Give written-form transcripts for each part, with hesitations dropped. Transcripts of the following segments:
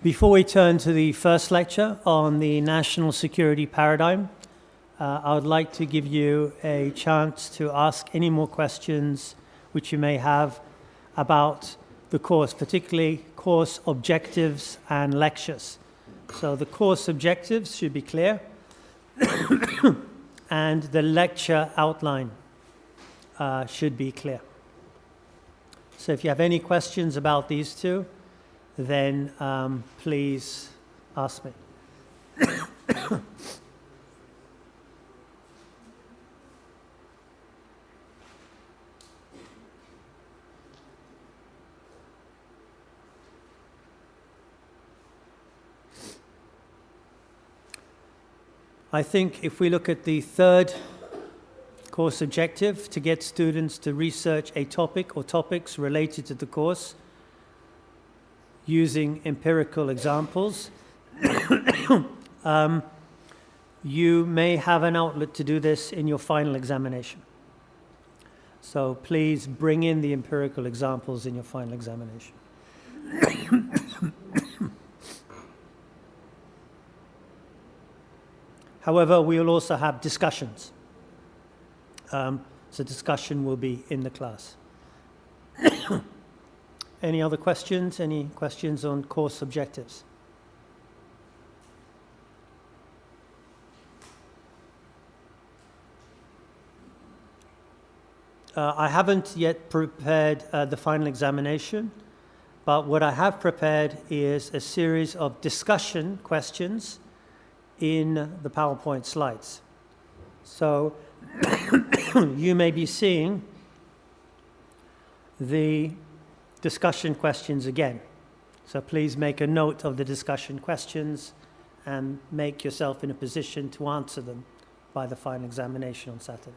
Before we turn to the first lecture on the national security paradigm, I would like to give you a chance to ask any more questions which you may have about the course, particularly course objectives and lectures. So the course objectives should be clear, and the lecture outline should be clear. So if you have any questions about these two, then please ask me. I think if we look at the third course objective, to get students to research a topic or topics related to the course using empirical examples, you may have an outlet to do this in your final examination. So please bring in the empirical examples in your final examination. However, we will also have discussions. So discussion will be in the class. Any other questions? Any questions on course objectives? I haven't yet prepared the final examination, but what I have prepared is a series of discussion questions in the PowerPoint slides. So you may be seeing the discussion questions again. So please make a note of the discussion questions and make yourself in a position to answer them by the final examination on Saturday.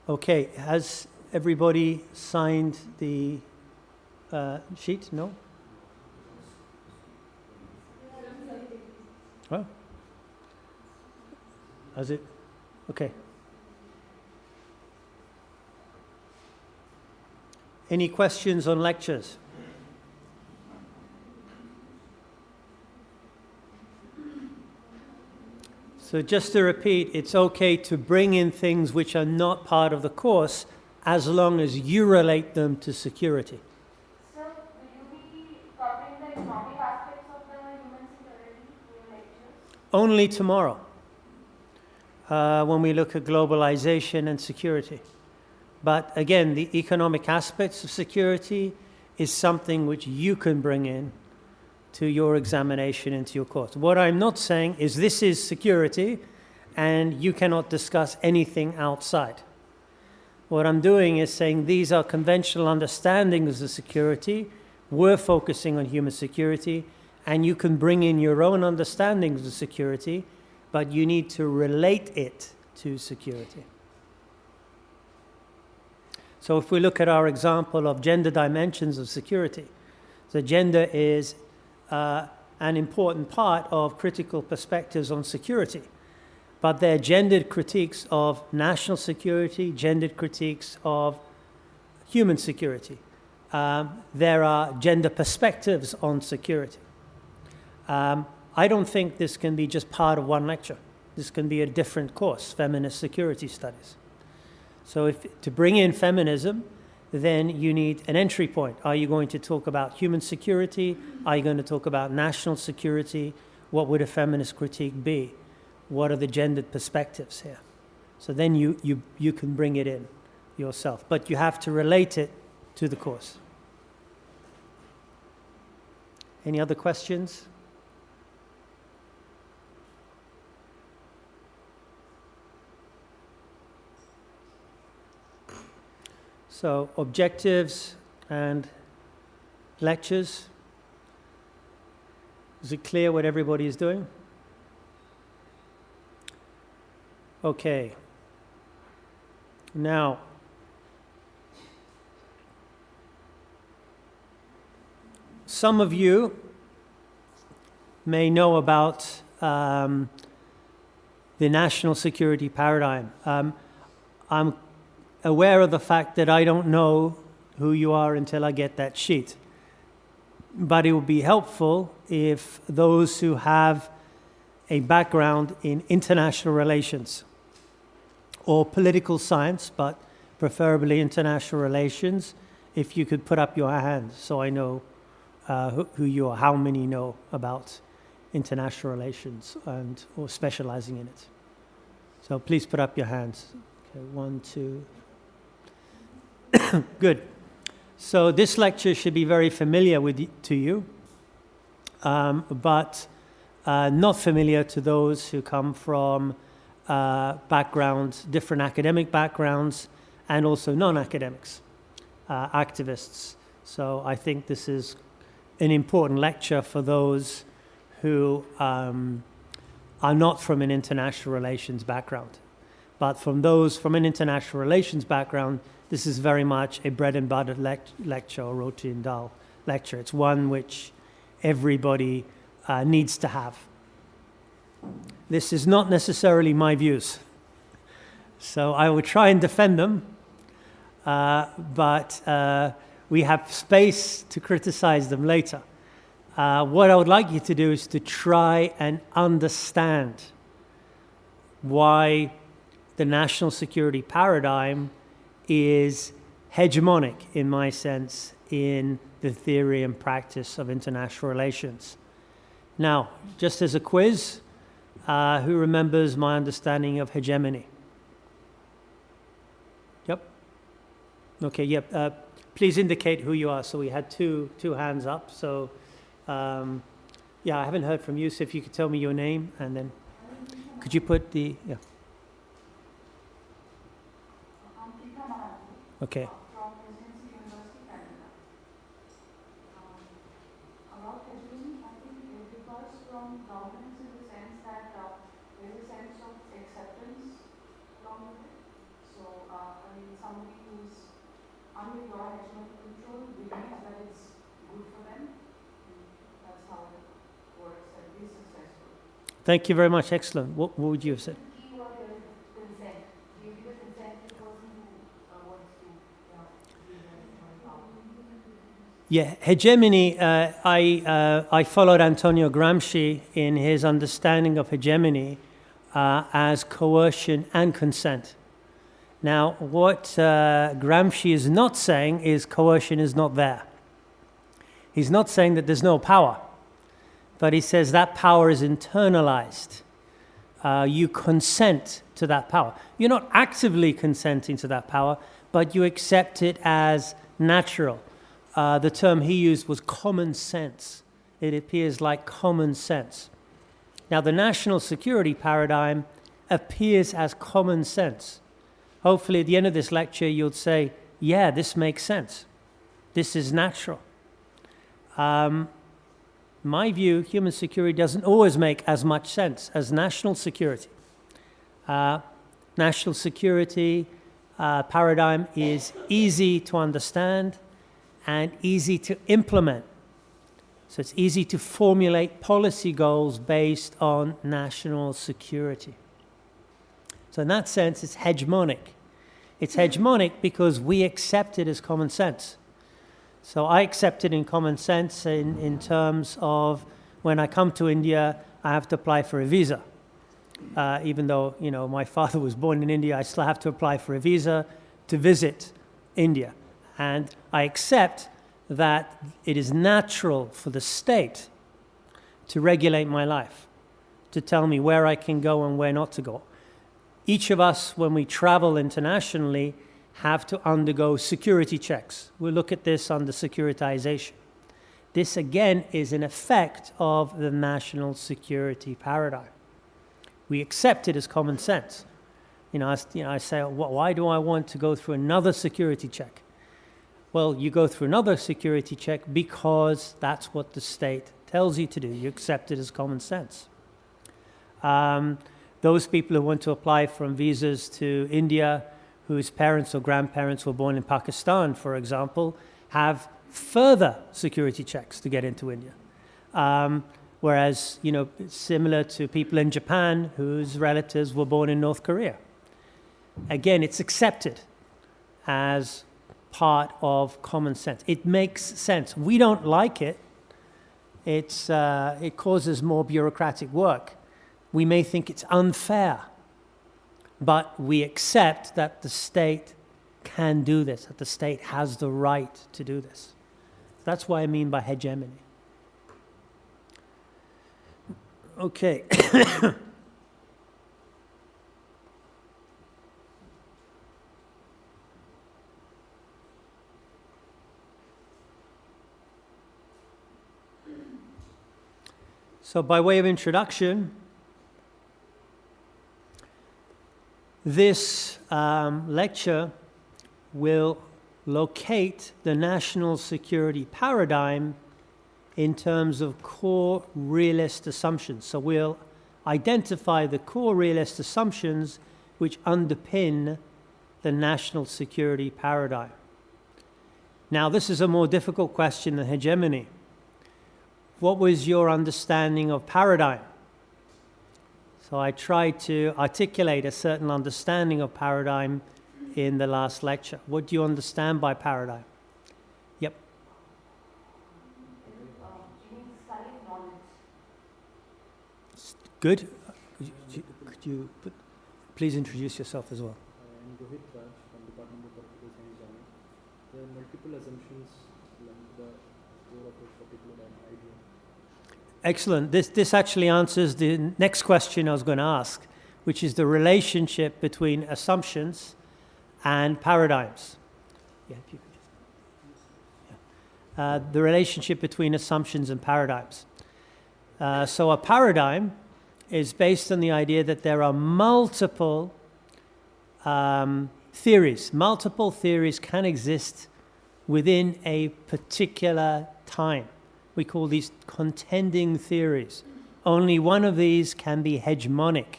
Okay, has everybody signed the sheet? No? Oh. Has it? Okay. Any questions on lectures? So just to repeat, it's okay to bring in things which are not part of the course as long as you relate them to security. Sir, will you be covering the economic aspects of the human security in your lectures? Only tomorrow, when we look at globalization and security. But again, the economic aspects of security is something which you can bring in to your examination, into your course. What I'm not saying is this is security and you cannot discuss anything outside. What I'm doing is saying these are conventional understandings of security. We're focusing on human security, and you can bring in your own understandings of security, but you need to relate it to security. So if we look at our example of gender dimensions of security, so gender is an important part of critical perspectives on security. But there are gendered critiques of national security, gendered critiques of human security. There are gender perspectives on security. I don't think this can be just part of one lecture. This can be a different course, feminist security studies. So to bring in feminism, then you need an entry point. Are you going to talk about human security? Are you going to talk about national security? What would a feminist critique be? What are the gendered perspectives here? So then you can bring it in yourself, but you have to relate it to the course. Any other questions? So objectives and lectures. Is it clear what everybody is doing? Okay. Now, some of you may know about the national security paradigm. I'm aware of the fact that I don't know who you are until I get that sheet. But it would be helpful if those who have a background in international relations or political science, but preferably international relations, if you could put up your hand so I know who you are, how many know about international relations or specializing in it. So please put up your hands. Okay, 1, 2. Good. So this lecture should be very familiar to you, but not familiar to those who come from backgrounds, different academic backgrounds, and also non-academics, activists. So I think this is an important lecture for those who are not from an international relations background. But from those from an international relations background, this is very much a bread and butter lecture, or roti and dal lecture. It's one which everybody needs to have. This is not necessarily my views, so I will try and defend them, but we have space to criticize them later. What I would like you to do is to try and understand why the national security paradigm is hegemonic, in my sense, in the theory and practice of international relations. Now, just as a quiz, who remembers my understanding of hegemony? Yep. Okay, yep. Please indicate who you are. So we had two hands up. So, yeah, I haven't heard from you, so if you could tell me your name, and then could you put the, yeah. Okay. From Presidency University, Canada. About hegemony, I think it differs from dominance in the sense that there is a sense of acceptance along with it. So, I mean, somebody who's under your hegemonic control believes that it's good for them. That's how it works and is successful. Thank you very much. Excellent. What would you have said? Keyword is consent. Do you give a consent to the person who wants to use their hegemonic power? Yeah, hegemony, I followed Antonio Gramsci in his understanding of hegemony, as coercion and consent. Now, what Gramsci is not saying is coercion is not there. He's not saying that there's no power, but he says that power is internalized. You consent to that power. You're not actively consenting to that power, but you accept it as natural. The term he used was common sense. It appears like common sense. Now, the national security paradigm appears as common sense. Hopefully, at the end of this lecture, you'll say, yeah, this makes sense. This is natural. My view, human security doesn't always make as much sense as national security. National security paradigm is easy to understand and easy to implement. So it's easy to formulate policy goals based on national security. So in that sense, it's hegemonic. It's hegemonic because we accept it as common sense. So I accept it in common sense in terms of when I come to India, I have to apply for a visa. Even though, my father was born in India, I still have to apply for a visa to visit India. And I accept that it is natural for the state to regulate my life, to tell me where I can go and where not to go. Each of us, when we travel internationally, have to undergo security checks. We'll look at this under securitization. This, again, is an effect of the national security paradigm. We accept it as common sense. I say, why do I want to go through another security check? Well, you go through another security check because that's what the state tells you to do. You accept it as common sense. Those people who want to apply for visas to India, whose parents or grandparents were born in Pakistan, for example, have further security checks to get into India. Whereas, similar to people in Japan whose relatives were born in North Korea. Again, it's accepted as part of common sense. It makes sense. We don't like it. It causes more bureaucratic work. We may think it's unfair, but we accept that the state can do this, that the state has the right to do this. That's what I mean by hegemony. Okay. So by way of introduction, this lecture will locate the national security paradigm in terms of core realist assumptions. So we'll identify the core realist assumptions which underpin the national security paradigm. Now, this is a more difficult question than hegemony. What was your understanding of paradigm? So I tried to articulate a certain understanding of paradigm in the last lecture. What do you understand by paradigm? Yep. Good. Could you please introduce yourself as well? I'm Rohit Raj from Department of Political Science, Jamia. There are multiple assumptions along the core of a particular idea. Excellent. This actually answers the next question I was going to ask, which is the relationship between assumptions and paradigms. Yeah, if you could just. The relationship between assumptions and paradigms. So a paradigm is based on the idea that there are multiple theories. Multiple theories can exist within a particular time. We call these contending theories. Only one of these can be hegemonic.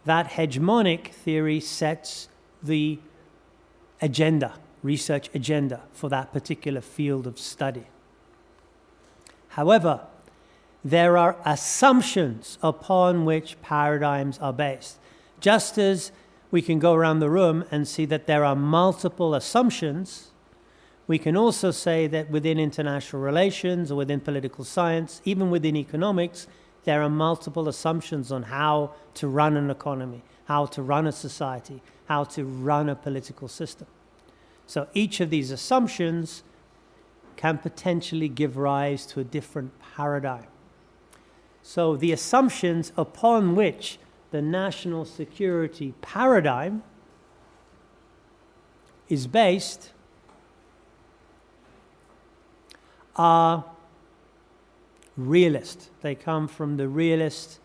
That hegemonic theory sets the agenda, research agenda for that particular field of study. However, there are assumptions upon which paradigms are based. Just as we can go around the room and see that there are multiple assumptions, we can also say that within international relations or within political science, even within economics, there are multiple assumptions on how to run an economy, how to run a society, how to run a political system. So each of these assumptions can potentially give rise to a different paradigm. So the assumptions upon which the national security paradigm is based are realist. They come from the realist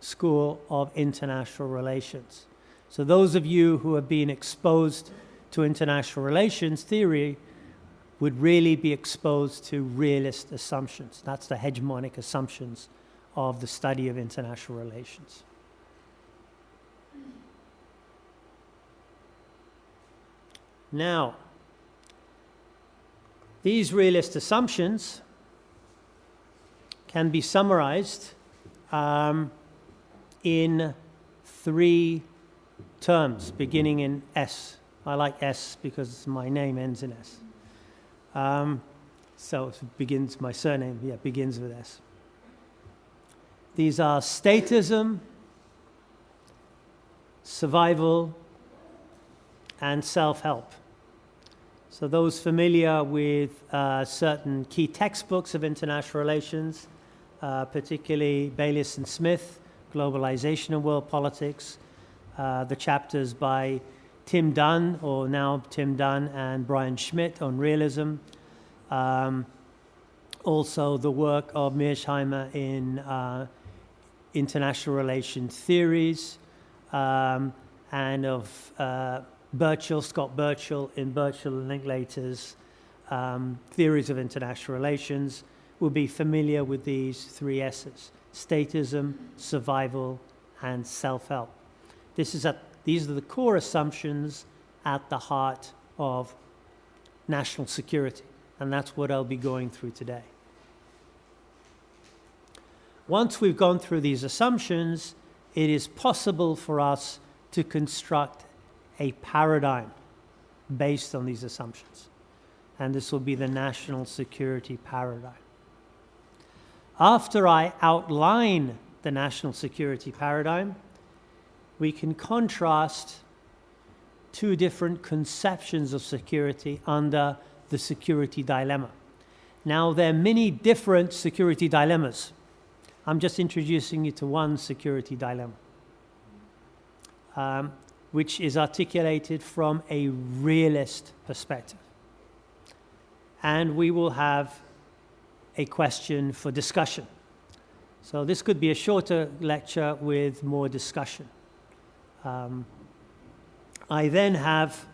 school of international relations. So those of you who have been exposed to international relations theory would really be exposed to realist assumptions. That's the hegemonic assumptions of the study of international relations. Now, these realist assumptions can be summarized in 3 terms beginning in S. I like S because my name ends in S. So it begins, my surname, begins with S. These are statism, survival, and self-help. So those familiar with certain key textbooks of international relations, particularly Bayliss and Smith, Globalization and World Politics, the chapters by Tim Dunn, or now Tim Dunn, and Brian Schmidt on realism. Also the work of Mearsheimer in international relations theories, and of Scott Burchell in Burchell and Linklater's theories of international relations, will be familiar with these 3 S's: statism, survival, and self-help. These are the core assumptions at the heart of national security, and that's what I'll be going through today. Once we've gone through these assumptions, it is possible for us to construct a paradigm based on these assumptions. And this will be the national security paradigm. After I outline the national security paradigm, we can contrast 2 different conceptions of security under the security dilemma. Now, there are many different security dilemmas. I'm just introducing you to one security dilemma, which is articulated from a realist perspective. And we will have a question for discussion. So this could be a shorter lecture with more discussion. I then have,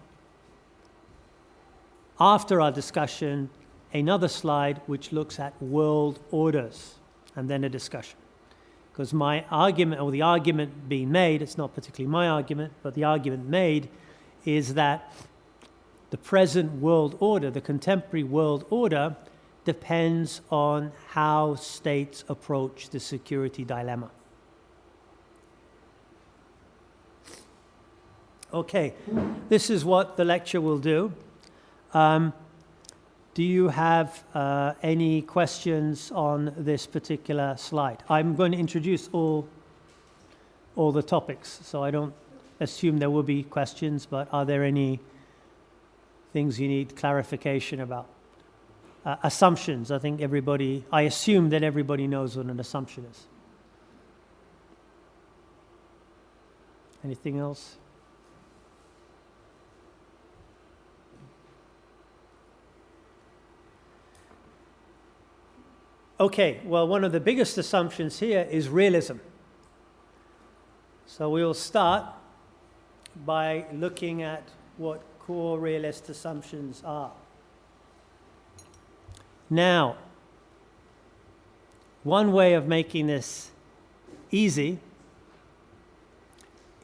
after our discussion, another slide which looks at world orders, and then a discussion. Because my argument, or the argument being made, it's not particularly my argument, but the argument made is that the present world order, the contemporary world order, depends on how states approach the security dilemma. Okay, this is what the lecture will do. Do you have any questions on this particular slide? I'm going to introduce all the topics, so I don't assume there will be questions, but are there any things you need clarification about? Assumptions, I assume that everybody knows what an assumption is. Anything else? Okay, well, one of the biggest assumptions here is realism. So we'll start by looking at what core realist assumptions are. Now, one way of making this easy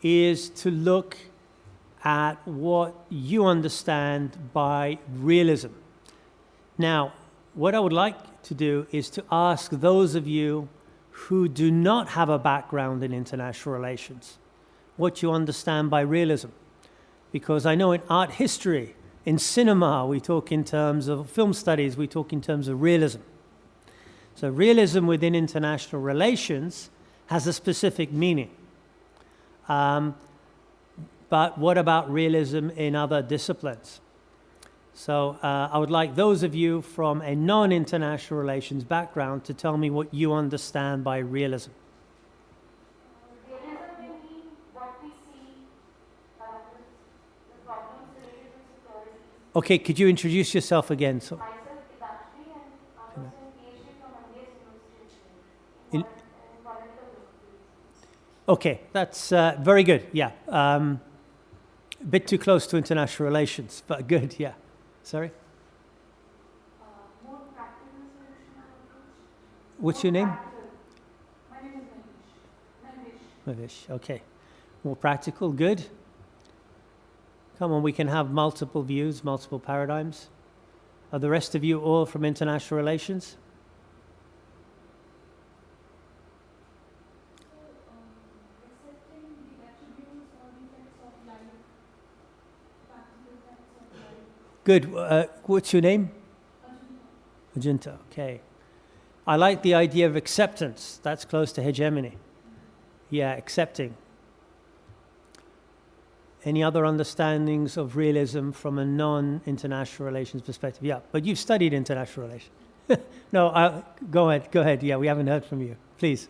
is to look at what you understand by realism. Now, what I would like to do is to ask those of you who do not have a background in international relations what you understand by realism. Because I know in art history, in cinema, we talk in terms of film studies, we talk in terms of realism. So realism within international relations has a specific meaning. But what about realism in other disciplines? So I would like those of you from a non-international relations background to tell me what you understand by realism. Realism may mean what we see, the problems related to security. Okay, could you introduce yourself again? So, Myself is actually an PhD from India's University In- in political fields. okay, that's very good, yeah. A bit too close to international relations, but good, yeah. Sorry? More practical solution approach. What's your name? Practical. My name is Manish. Mavish, okay. More practical, good. Come on, we can have multiple views, multiple paradigms. Are the rest of you all from international relations? Accepting the attributes or defects of life, practical facts of life. Good. What's your name? Ajunta, okay. I like the idea of acceptance. That's close to hegemony. Yeah, accepting. Any other understandings of realism from a non-international relations perspective? Yeah, but you've studied international relations. No, go ahead. Yeah, we haven't heard from you. Please.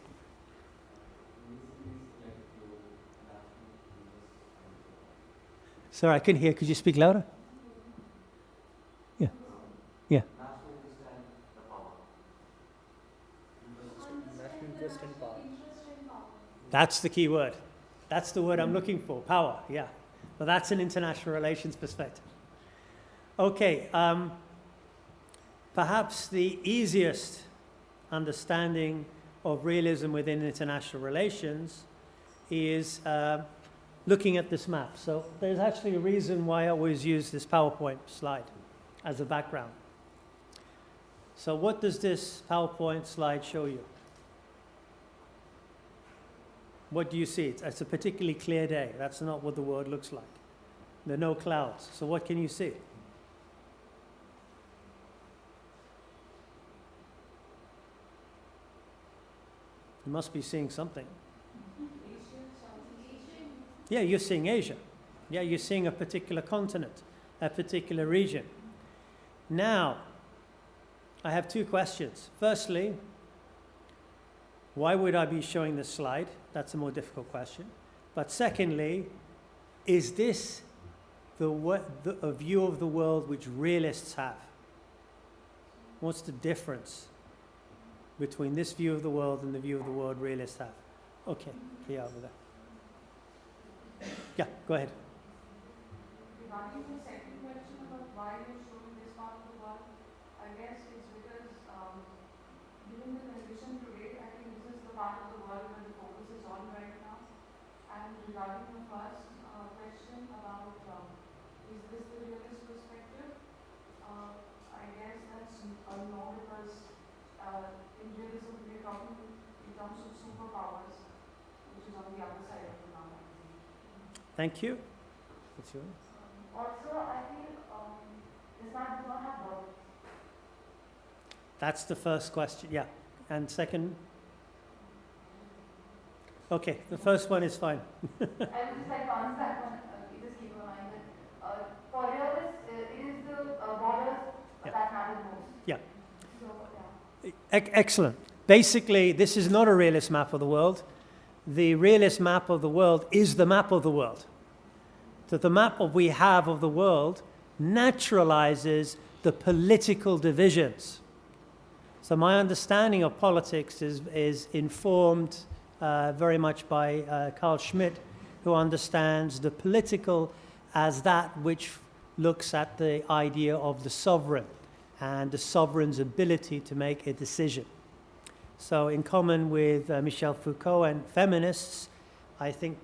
Sorry, I couldn't hear. Could you speak louder? Yeah. Yeah. National interest and power. That's the key word. That's the word I'm looking for, power, yeah. But that's an international relations perspective. Okay, perhaps the easiest understanding of realism within international relations is looking at this map. So there's actually a reason why I always use this PowerPoint slide as a background. So what does this PowerPoint slide show you? What do you see? It's a particularly clear day. That's not what the world looks like. There are no clouds. So what can you see? You must be seeing something. Yeah, you're seeing Asia. Yeah, you're seeing a particular continent, a particular region. Now, I have two questions. Firstly, why would I be showing this slide? That's a more difficult question. But secondly, is this a view of the world which realists have? What's the difference between this view of the world and the view of the world realists have? Okay, yeah, over there. Yeah, go ahead. Regarding the second question about why you're showing this part of the world, I guess it's because given the condition today, I think this is the part of the world where the focus is on right now. And regarding the first question about is this the realist perspective, I guess that's a no, because in realism we're talking in terms of superpowers, which is on the other side of the mountain. Thank you. What's yours? Also, I feel Islam does not have borders. That's the first question, yeah. And second? Okay, the first one is fine. I would just like to answer that one. You just keep in mind that for realists, it is the borders that matter most. Yeah. So, yeah. Excellent. Basically, this is not a realist map of the world. The realist map of the world is the map of the world. So the map we have of the world naturalizes the political divisions. So my understanding of politics is informed very much by Carl Schmitt, who understands the political as that which looks at the idea of the sovereign and the sovereign's ability to make a decision. So in common with Michel Foucault and feminists, I think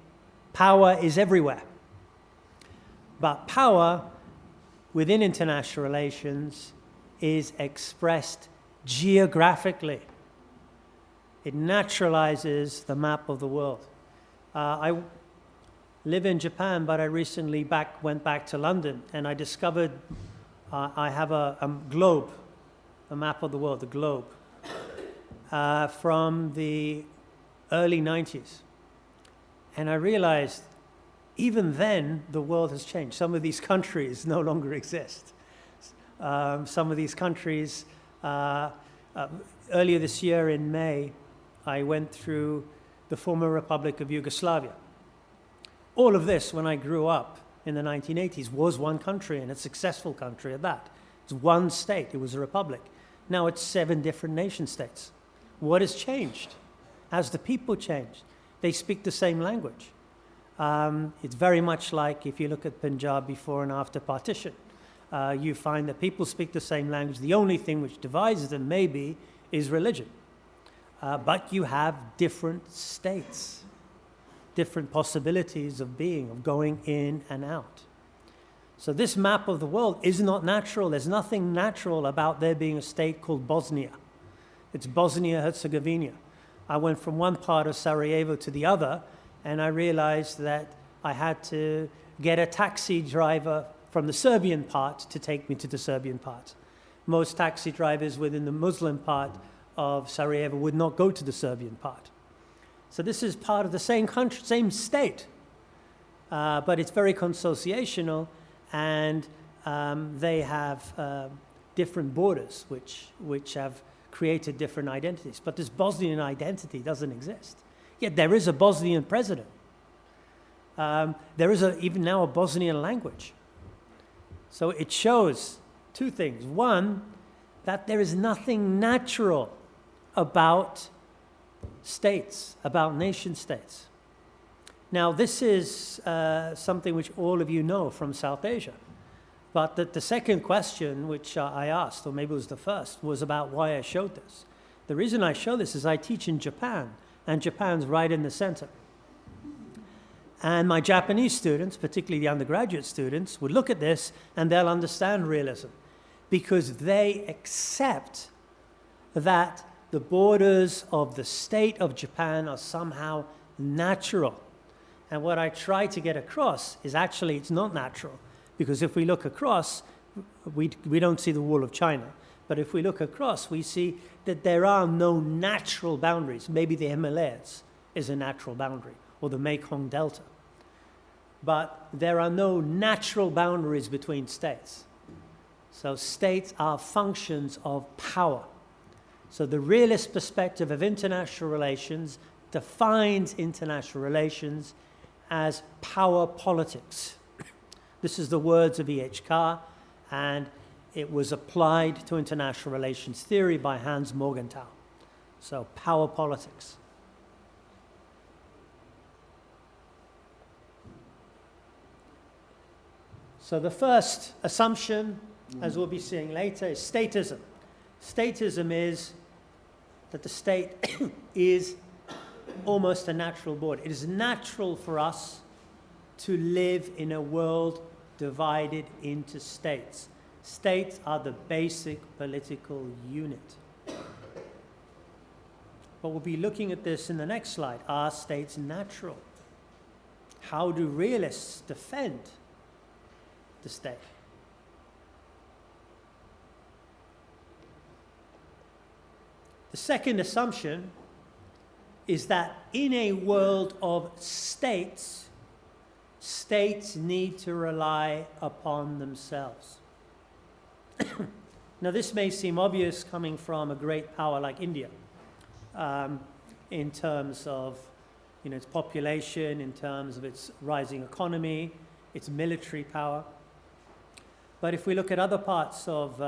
power is everywhere. But power within international relations is expressed geographically. It naturalizes the map of the world. I live in Japan, but I recently went back to London, and I discovered I have a globe, a map of the world, the globe. from the early 90s. And I realized even then the world has changed. Some of these countries no longer exist. Some of these countries, earlier this year in May, I went through the former Republic of Yugoslavia. All of this, when I grew up in the 1980s, was one country, and a successful country at that. It's one state. It was a republic. Now it's 7 different nation states. What has changed? Has the people changed? They speak the same language. It's very much like if you look at Punjab before and after partition. You find that people speak the same language. The only thing which divides them maybe is religion. But you have different states, different possibilities of being, of going in and out. So this map of the world is not natural. There's nothing natural about there being a state called Bosnia. It's Bosnia-Herzegovina. I went from one part of Sarajevo to the other, and I realized that I had to get a taxi driver from the Serbian part to take me to the Serbian part. Most taxi drivers within the Muslim part of Sarajevo would not go to the Serbian part. So this is part of the same country, same state, but it's very consociational, and they have different borders which have created different identities. But this Bosnian identity doesn't exist. Yet there is a Bosnian president. There is even now a Bosnian language. So it shows 2 things. One, that there is nothing natural about states, about nation states. Now, this is something which all of you know from South Asia. But the second question which I asked, or maybe it was the first, was about why I showed this. The reason I show this is I teach in Japan, and Japan's right in the center. And my Japanese students, particularly the undergraduate students, would look at this and they'll understand realism, because they accept that the borders of the state of Japan are somehow natural. And what I try to get across is actually it's not natural, because if we look across, we don't see the wall of China. But if we look across, we see that there are no natural boundaries. Maybe the Himalayas is a natural boundary, or the Mekong Delta. But there are no natural boundaries between states. So states are functions of power. So the realist perspective of international relations defines international relations as power politics. This is the words of E.H. Carr, and it was applied to international relations theory by Hans Morgenthau. So power politics. So the first assumption, as we'll be seeing later, is statism. Statism is that the state is almost a natural border. It is natural for us to live in a world divided into states. States are the basic political unit. But we'll be looking at this in the next slide. Are states natural? How do realists defend the state? The second assumption is that in a world of states, states need to rely upon themselves. Now, this may seem obvious coming from a great power like India, in terms of its population, in terms of its rising economy, its military power. But if we look at other parts of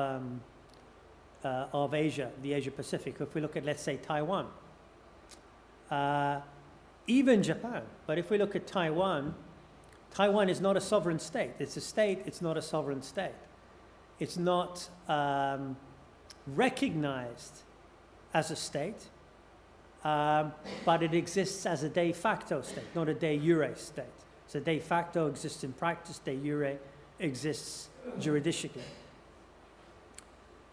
Asia, the Asia Pacific, if we look at, let's say, Taiwan, even Japan, but if we look at Taiwan, Taiwan is not a sovereign state. It's a state, it's not a sovereign state. It's not recognized as a state, but it exists as a de facto state, not a de jure state. So de facto exists in practice, de jure exists juridically.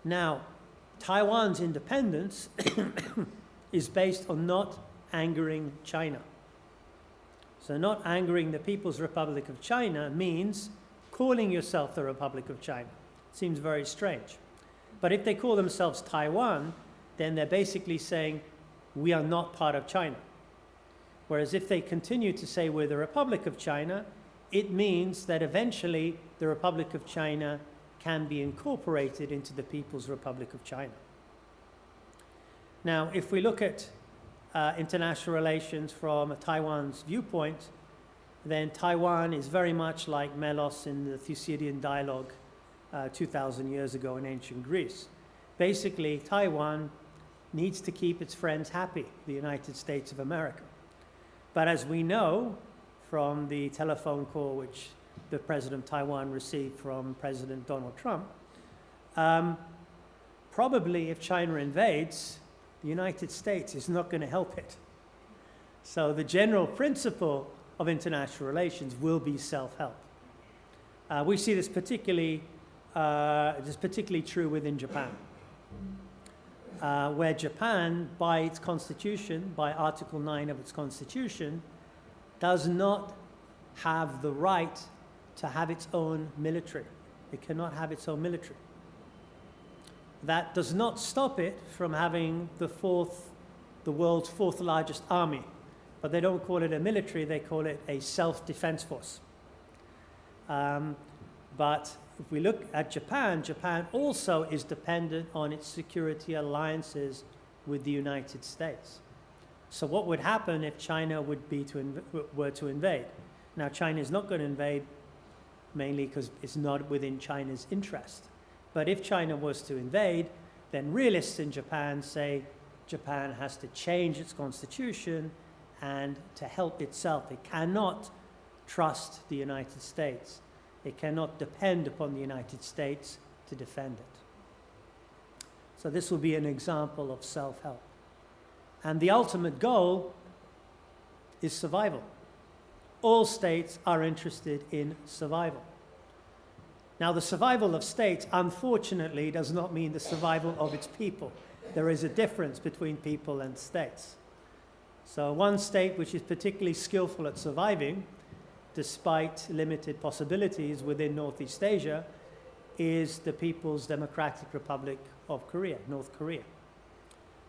Now, Taiwan's independence is based on not angering China. So not angering the People's Republic of China means calling yourself the Republic of China. Seems very strange. But if they call themselves Taiwan, then they're basically saying, we are not part of China. Whereas if they continue to say we're the Republic of China, it means that eventually the Republic of China can be incorporated into the People's Republic of China. Now, if we look at international relations from Taiwan's viewpoint, then Taiwan is very much like Melos in the Thucydidean dialogue 2,000 years ago in ancient Greece. Basically, Taiwan needs to keep its friends happy, the United States of America. But as we know from the telephone call which the president of Taiwan received from President Donald Trump, probably if China invades, the United States is not going to help it. So the general principle of international relations will be self-help. We see this particularly true within Japan, where Japan, by its constitution, by Article 9 of its constitution, does not have the right to have its own military. It cannot have its own military. That does not stop it from having the world's fourth largest army. But they don't call it a military, they call it a self-defense force. But if we look at Japan, Japan also is dependent on its security alliances with the United States. So what would happen if China were to invade? Now, China is not going to invade mainly because it's not within China's interest. But if China was to invade, then realists in Japan say Japan has to change its constitution and to help itself. It cannot trust the United States. It cannot depend upon the United States to defend it. So this will be an example of self-help. And the ultimate goal is survival. All states are interested in survival. Now, the survival of states, unfortunately, does not mean the survival of its people. There is a difference between people and states. So one state which is particularly skillful at surviving, despite limited possibilities within Northeast Asia, is the People's Democratic Republic of Korea, North Korea.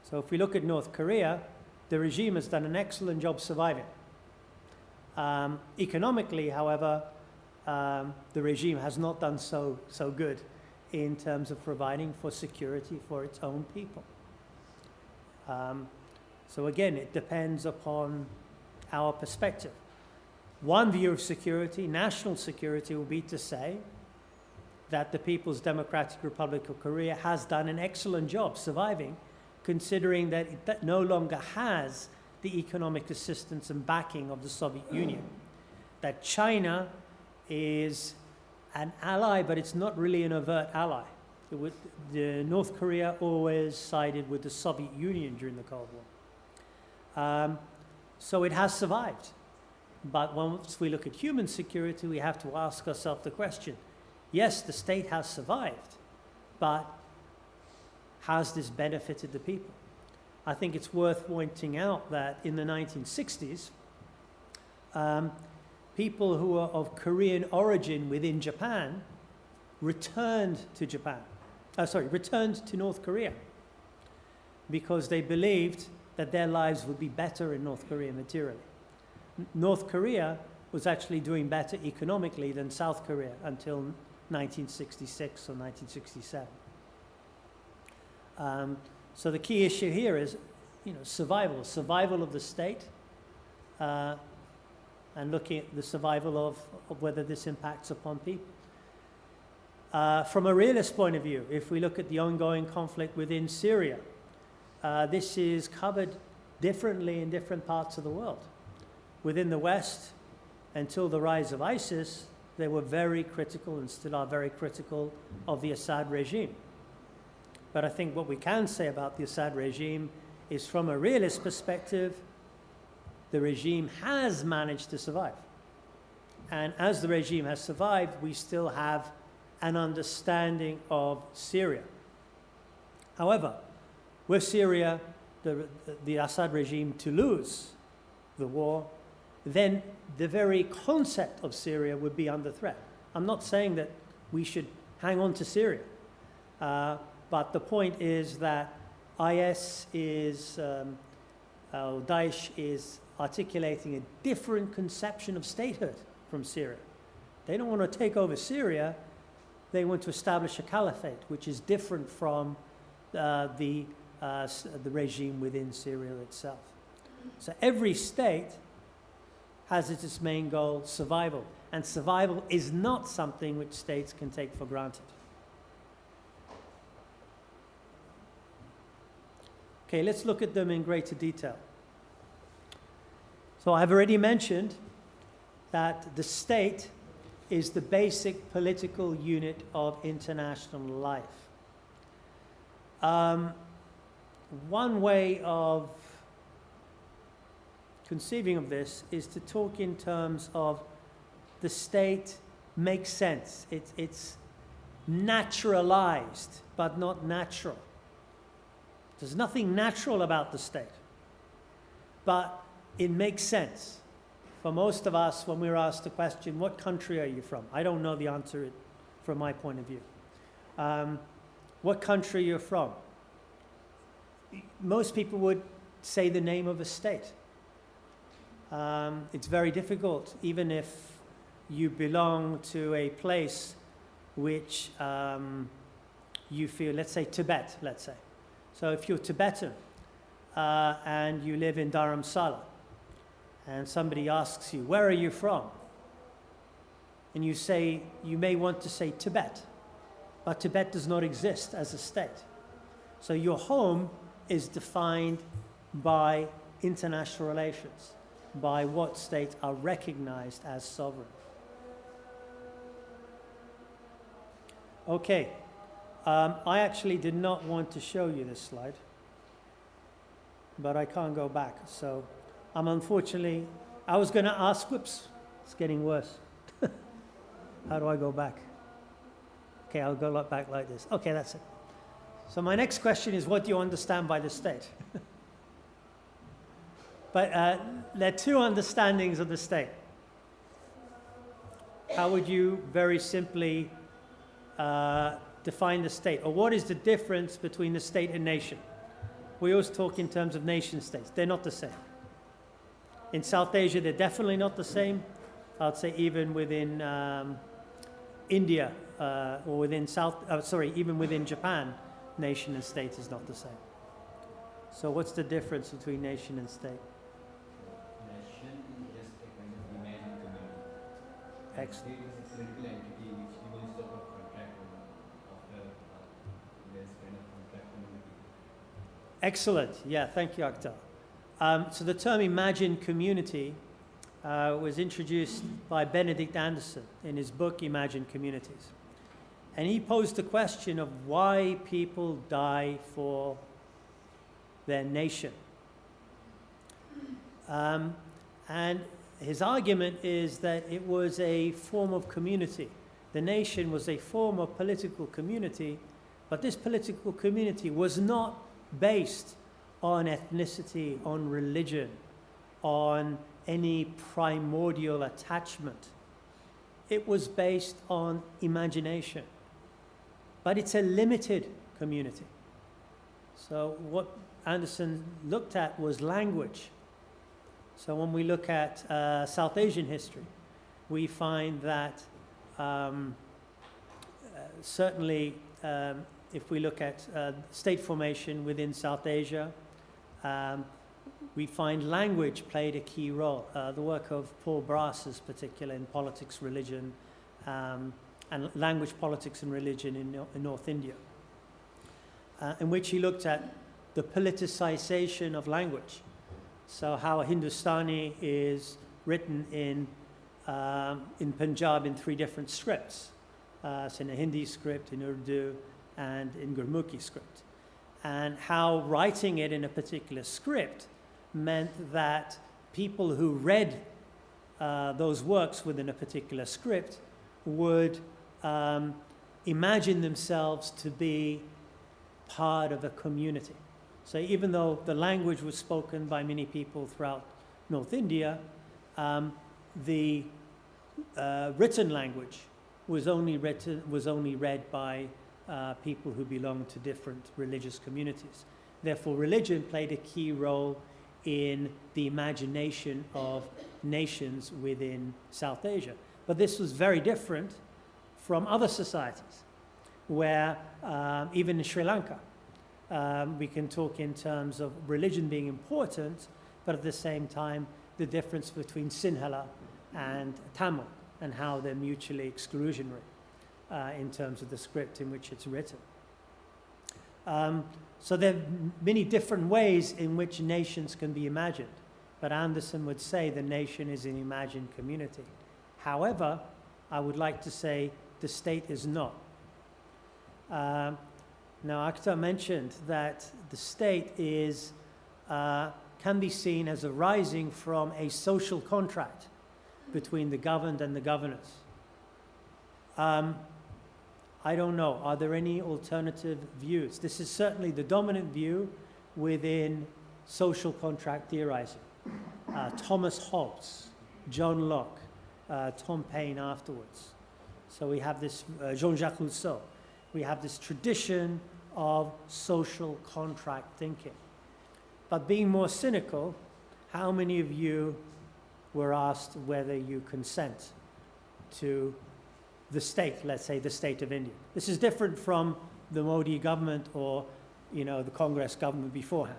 So if we look at North Korea, the regime has done an excellent job surviving. Economically, however, the regime has not done so good in terms of providing for security for its own people. So again, it depends upon our perspective. One view of security, national security, will be to say that the People's Democratic Republic of Korea has done an excellent job surviving, considering that it no longer has the economic assistance and backing of the Soviet Union. That China is an ally, but it's not really an overt ally. North Korea always sided with the Soviet Union during the Cold War. So it has survived. But once we look at human security, we have to ask ourselves the question, yes, the state has survived, but has this benefited the people? I think it's worth pointing out that in the 1960s, people who are of Korean origin within Japan returned to North Korea because they believed that their lives would be better in North Korea materially. North Korea was actually doing better economically than South Korea until 1966 or 1967. So the key issue here is, survival of the state, and looking at the survival of whether this impacts upon people. From a realist point of view, if we look at the ongoing conflict within Syria, this is covered differently in different parts of the world. Within the West, until the rise of ISIS, they were very critical and still are very critical of the Assad regime. But I think what we can say about the Assad regime is, from a realist perspective, the regime has managed to survive. And as the regime has survived, we still have an understanding of Syria. However, were Syria, the Assad regime, to lose the war, then the very concept of Syria would be under threat. I'm not saying that we should hang on to Syria, but the point is that IS is, Daesh is articulating a different conception of statehood from Syria. They don't want to take over Syria. They want to establish a caliphate, which is different from the regime within Syria itself. So every state has as its main goal survival, and survival is not something which states can take for granted. Okay, let's look at them in greater detail. So I've already mentioned that the state is the basic political unit of international life. One way of conceiving of this is to talk in terms of the state makes sense. It's naturalized, but not natural. There's nothing natural about the state, but it makes sense. For most of us, when we're asked the question, what country are you from? I don't know the answer from my point of view. What country you're from? Most people would say the name of a state. It's very difficult, even if you belong to a place which you feel, let's say Tibet, let's say. So if you're Tibetan and you live in Dharamsala, and somebody asks you, where are you from? And you say, you may want to say Tibet, but Tibet does not exist as a state. So your home is defined by international relations, by what states are recognized as sovereign. Okay, I actually did not want to show you this slide, but I can't go back. So unfortunately, I was going to ask, whoops, it's getting worse. How do I go back? Okay, I'll go back like this. Okay, that's it. So my next question is, what do you understand by the state? But there are two understandings of the state. How would you very simply define the state? Or what is the difference between the state and nation? We always talk in terms of nation states. They're not the same. In South Asia, they're definitely not the same. I'd say even within India or within even within Japan, nation and state is not the same. So what's the difference between nation and state? Nation is just a kind of imagined community. Excellent. State is a political entity which evolves out of contract after there's kind of contract community. Excellent. Yeah, thank you, Akhtar. So the term imagined community was introduced by Benedict Anderson in his book Imagined Communities. And he posed the question of why people die for their nation. And his argument is that it was a form of community. The nation was a form of political community, but this political community was not based on ethnicity, on religion, on any primordial attachment. It was based on imagination. But it's a limited community. So what Anderson looked at was language. So when we look at South Asian history, we find that certainly if we look at state formation within South Asia, we find language played a key role. The work of Paul Brass's particular in politics, religion, and language, politics and religion in North India, in which he looked at the politicization of language. So how Hindustani is written in Punjab in 3 different scripts. So in a Hindi script, in Urdu, and in Gurmukhi script. And how writing it in a particular script meant that people who read those works within a particular script would imagine themselves to be part of a community. So even though the language was spoken by many people throughout North India, the written language was only read by people who belonged to different religious communities. Therefore, religion played a key role in the imagination of nations within South Asia. But this was very different from other societies, where even in Sri Lanka, we can talk in terms of religion being important, but at the same time, the difference between Sinhala and Tamil and how they're mutually exclusionary in terms of the script in which it's written. So there are many different ways in which nations can be imagined, but Anderson would say the nation is an imagined community. However, I would like to say the state is not. Now, Akhtar mentioned that the state is, can be seen as arising from a social contract between the governed and the governors. I don't know. Are there any alternative views? This is certainly the dominant view within social contract theorizing. Thomas Hobbes, John Locke, Tom Paine afterwards. So we have this, Jean-Jacques Rousseau. We have this tradition of social contract thinking. But being more cynical, how many of you were asked whether you consent to the state, let's say the state of India? This is different from the Modi government or, you know, the Congress government beforehand.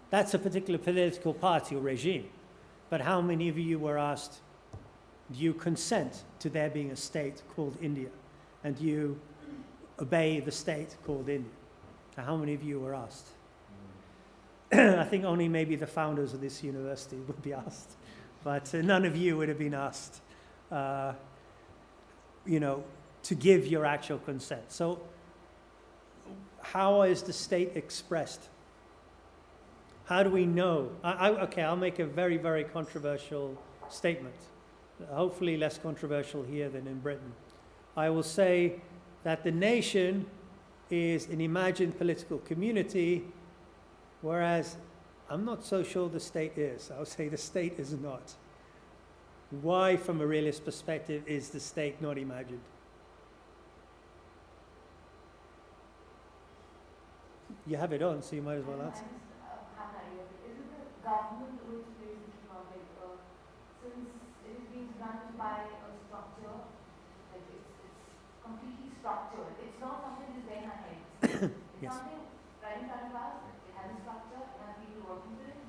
That's a particular political party or regime. But how many of you were asked, do you consent to there being a state called India? And do you obey the state called India? Now, how many of you were asked? I think only maybe the founders of this university would be asked. But none of you would have been asked, you know, to give your actual consent. So how is the state expressed? How do we know? Okay, I'll make a very, very controversial statement. Hopefully less controversial here than in Britain. I will say that the nation is an imagined political community, whereas I'm not so sure the state is. I would say the state is not. Why, from a realist perspective, is the state not imagined? You have it on, so you might as well answer. Is it the government which plays this role? Since it is being run by a structure, like it's completely structured. It's not something that's there in our heads. It's Yes. something right in front of us. It has a structure. It has people working with it.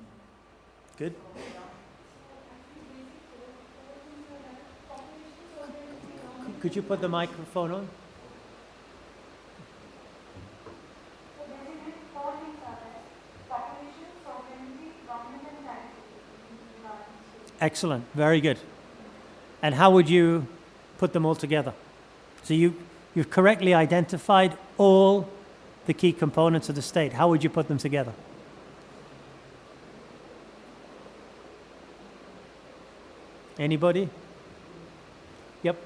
Good. So, yeah. Could you put the microphone on? So basically, four things are there: population, sovereignty, government, and charity. Excellent. Very good. And how would you put them all together? So you've correctly identified all the key components of the state. How would you put them together? Anybody? Yep.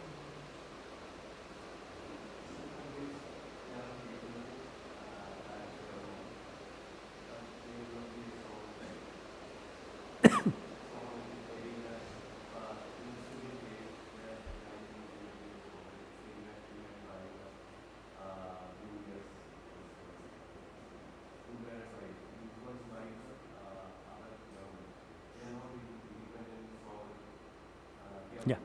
Yeah.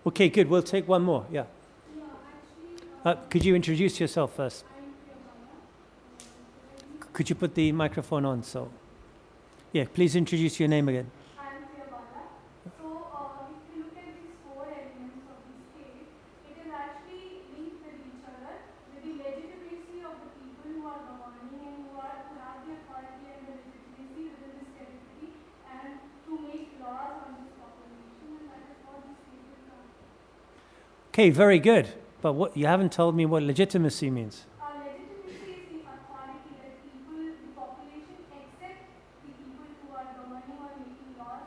Okay, good. We'll take one more. Yeah. Could you introduce yourself first? Could you put the microphone on? So, yeah, please introduce your name again. I'm Priyabala. So, if you look at these four elements of the state, it is actually linked with each other with the legitimacy of the people who are governing and who have the authority and the legitimacy within this territory and to make laws on this population, and that is what the state is about. Okay, very good. But what you haven't told me what legitimacy means. Legitimacy is the authority that people, the population, accept the people who are governing or making laws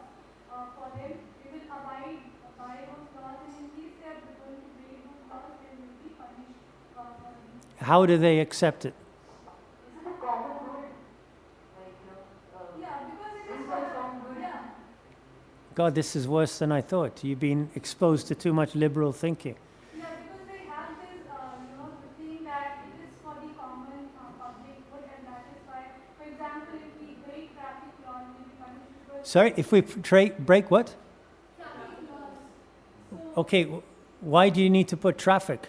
for them. They will abide by those laws, and in case they are going to break those laws, they will be punished for them. How do they accept it? Is it a common good? Like, yeah, because it is for common good. Yeah. God, this is worse than I thought. You've been exposed to too much liberal thinking. Sorry, if we break what? Okay, why do you need to put traffic?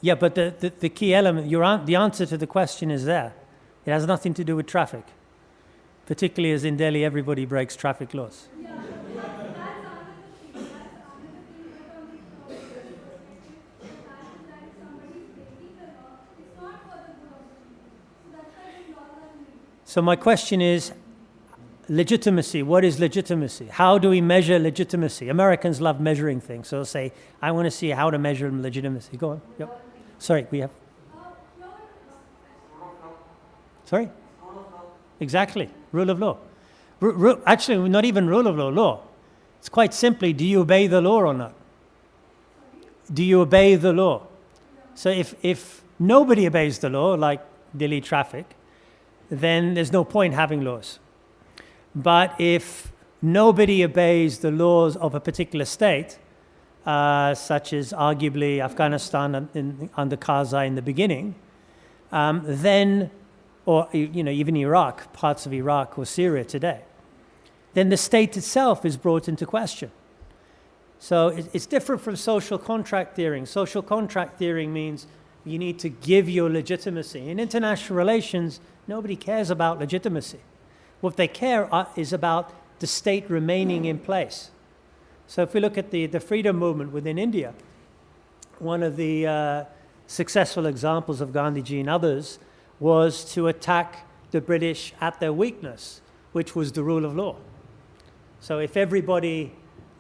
Yeah, but the key element, the answer to the question is there. It has nothing to do with traffic. Particularly as in Delhi, everybody breaks traffic laws. So my question is, legitimacy. What is legitimacy? How do we measure legitimacy? Americans love measuring things. So they'll say, I want to see how to measure legitimacy. Go on. Yep. Sorry, we have. Sorry? Exactly. Rule of law. Actually, not even rule of law. It's quite simply, do you obey the law or not? Do you obey the law? So if nobody obeys the law, like Delhi traffic, then there's no point having laws. But if nobody obeys the laws of a particular state, such as arguably Afghanistan under Karzai in the beginning, then, or even Iraq, parts of Iraq or Syria today, then the state itself is brought into question. So it's different from social contract theory. Social contract theory means you need to give your legitimacy. In international relations, nobody cares about legitimacy. What they care is about the state remaining in place. So if we look at the freedom movement within India, one of the successful examples of Gandhiji and others was to attack the British at their weakness, which was the rule of law. So if everybody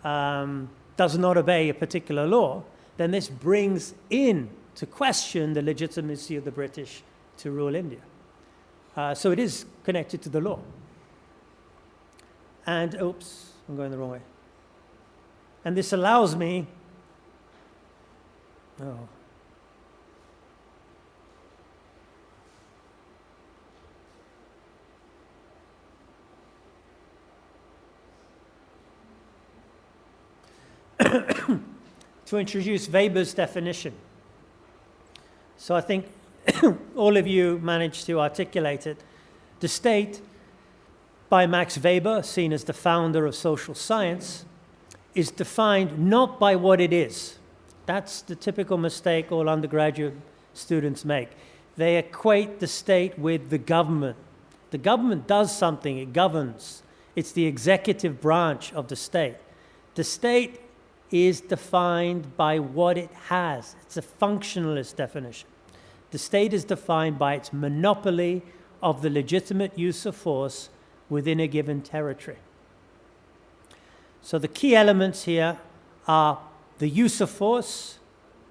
does not obey a particular law, then this brings in to question the legitimacy of the British to rule India. So it is connected to the law. And, oops, I'm going the wrong way. And this allows me, to introduce Weber's definition. So I think all of you managed to articulate it. The state, by Max Weber, seen as the founder of social science, is defined not by what it is. That's the typical mistake all undergraduate students make. They equate the state with the government. The government does something, it governs. It's the executive branch of the state. The state is defined by what it has. It's a functionalist definition. The state is defined by its monopoly of the legitimate use of force within a given territory. So the key elements here are the use of force,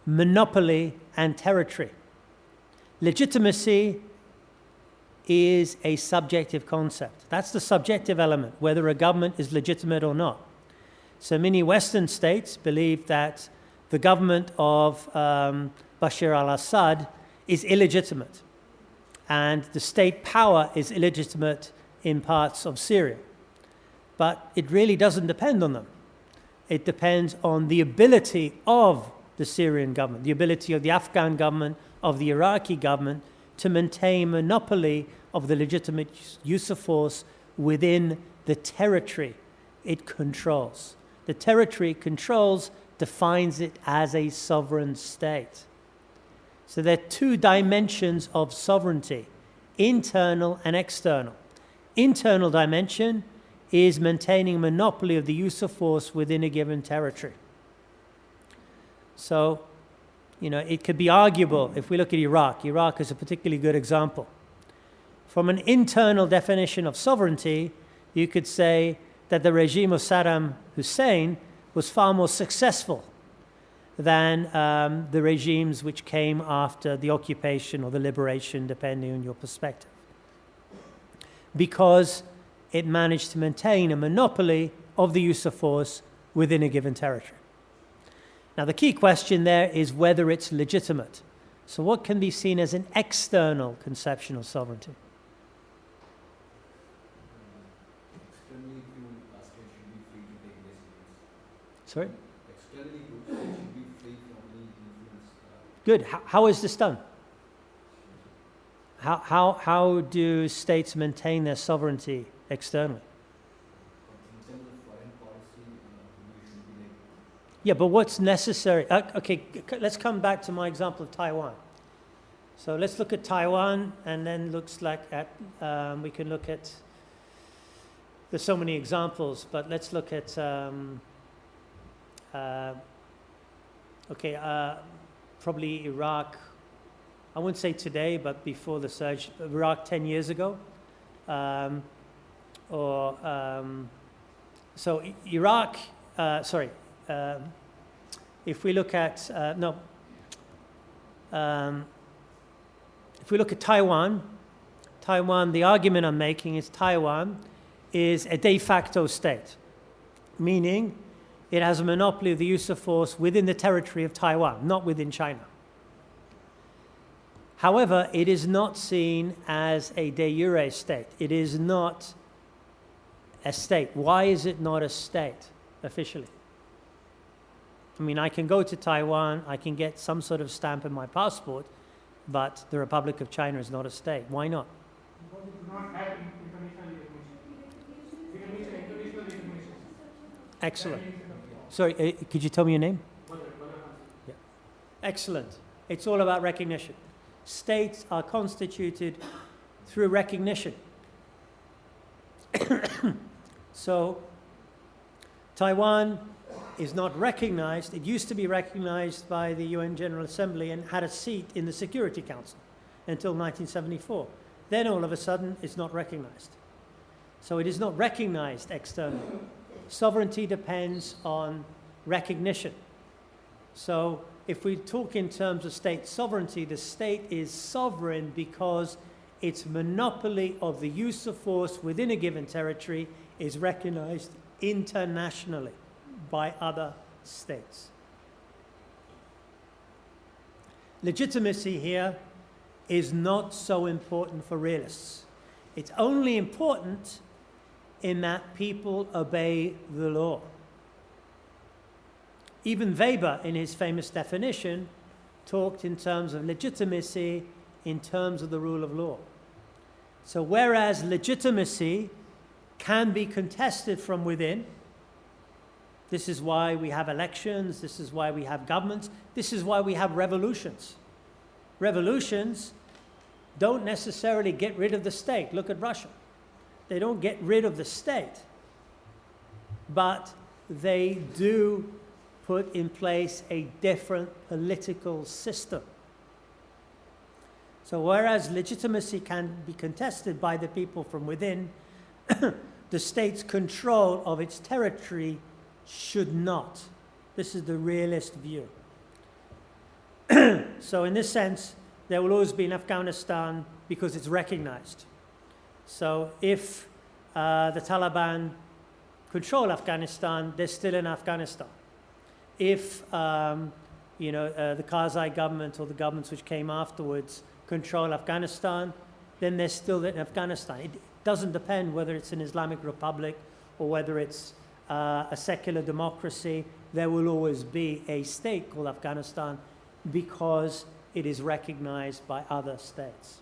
monopoly, and territory. Legitimacy is a subjective concept. That's the subjective element, whether a government is legitimate or not. So many Western states believe that the government of Bashar al-Assad is illegitimate, and the state power is illegitimate in parts of Syria. But it really doesn't depend on them. It depends on the ability of the Syrian government, the ability of the Afghan government, of the Iraqi government to maintain monopoly of the legitimate use of force within the territory it controls. The territory it controls defines it as a sovereign state. So there are two dimensions of sovereignty, internal and external. Internal dimension is maintaining monopoly of the use of force within a given territory. So, it could be arguable if we look at Iraq. Iraq is a particularly good example. From an internal definition of sovereignty, you could say that the regime of Saddam Hussein was far more successful than the regimes which came after the occupation or the liberation, depending on your perspective, because it managed to maintain a monopoly of the use of force within a given territory. Now, the key question there is whether it's legitimate. So what can be seen as an external conception of sovereignty? Externally, if you ask it, should be free to take decisions. Sorry? Externally, it should be free from any influence. Good. How is this done? how do states maintain their sovereignty externally? In terms of foreign policy, we should be like Yeah, but what's necessary? Okay, let's come back to my example of Taiwan. So let's look at Taiwan, and then looks like at we can look at. There's so many examples, but let's look at. Probably Iraq. I wouldn't say today, but before the surge, Iraq 10 years ago, so Iraq. If we look at if we look at Taiwan, the argument I'm making is Taiwan is a de facto state, meaning it has a monopoly of the use of force within the territory of Taiwan, not within China. However, it is not seen as a de jure state. It is not a state. Why is it not a state officially? I mean, I can go to Taiwan, I can get some sort of stamp in my passport, but the Republic of China is not a state. Why not? Because it does not have international recognition. International recognition. Excellent. Sorry, could you tell me your name? Badr. Yeah. Excellent. It's all about recognition. States are constituted through recognition. So, Taiwan is not recognized. It used to be recognized by the UN General Assembly and had a seat in the Security Council until 1974. Then all of a sudden, it's not recognized. So it is not recognized externally. Sovereignty depends on recognition. So if we talk in terms of state sovereignty, the state is sovereign because its monopoly of the use of force within a given territory is recognized internationally by other states. Legitimacy here is not so important for realists. It's only important in that people obey the law. Even Weber, in his famous definition, talked in terms of legitimacy in terms of the rule of law. So whereas legitimacy can be contested from within, this is why we have elections, this is why we have governments, this is why we have revolutions. Revolutions don't necessarily get rid of the state. Look at Russia. They don't get rid of the state, but they do put in place a different political system. So whereas legitimacy can be contested by the people from within, the state's control of its territory should not. This is the realist view. So in this sense, there will always be in Afghanistan because it's recognized. So if the Taliban control Afghanistan, they're still in Afghanistan. If the Karzai government or the governments which came afterwards control Afghanistan, then they're still in Afghanistan. It doesn't depend whether it's an Islamic republic or whether it's a secular democracy. There will always be a state called Afghanistan because it is recognized by other states.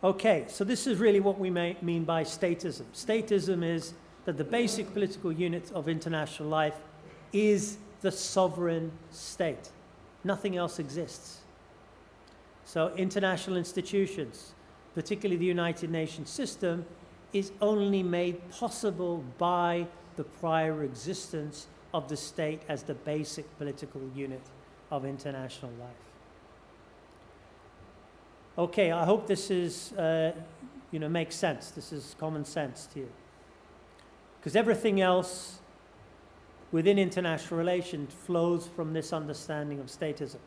Okay, so this is really what we mean by statism. Statism is that the basic political unit of international life is the sovereign state. Nothing else exists. So international institutions, particularly the United Nations system, is only made possible by the prior existence of the state as the basic political unit of international life. Okay, I hope this is, makes sense. This is common sense to you. Because everything else within international relations flows from this understanding of statism.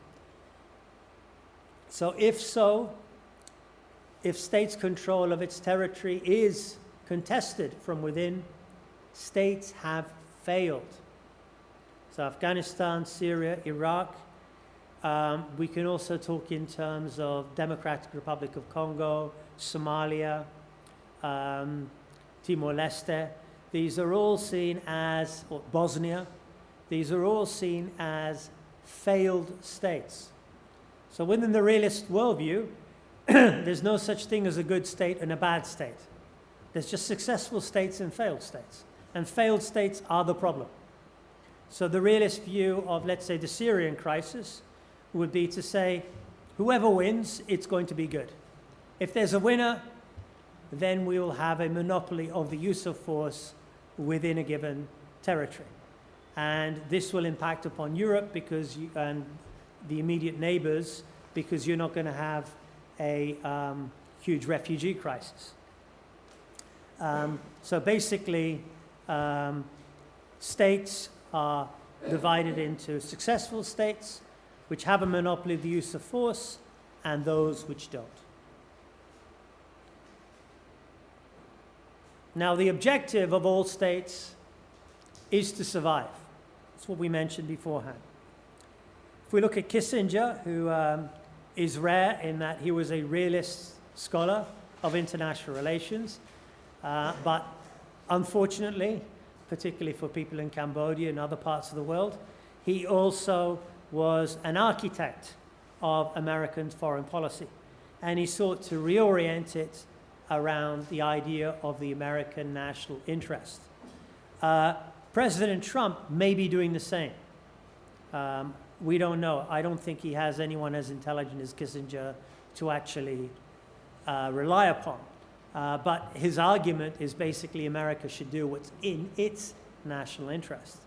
So if states' control of its territory is contested from within, states have failed. So Afghanistan, Syria, Iraq. We can also talk in terms of Democratic Republic of Congo, Somalia, Timor-Leste. These are all seen as, or Bosnia, these are all seen as failed states. So within the realist worldview, there's no such thing as a good state and a bad state. There's just successful states and failed states. And failed states are the problem. So the realist view of, let's say, the Syrian crisis would be to say, whoever wins, it's going to be good. If there's a winner, then we will have a monopoly of the use of force within a given territory. And this will impact upon Europe because and the immediate neighbors, because you're not going to have a huge refugee crisis. So basically, states are divided into successful states, which have a monopoly of the use of force, and those which don't. Now, the objective of all states is to survive. That's what we mentioned beforehand. If we look at Kissinger, who is rare in that he was a realist scholar of international relations, but unfortunately, particularly for people in Cambodia and other parts of the world, he also was an architect of American foreign policy. And he sought to reorient it around the idea of the American national interest. President Trump may be doing the same. We don't know. I don't think he has anyone as intelligent as Kissinger to actually rely upon. But his argument is basically America should do what's in its national interest.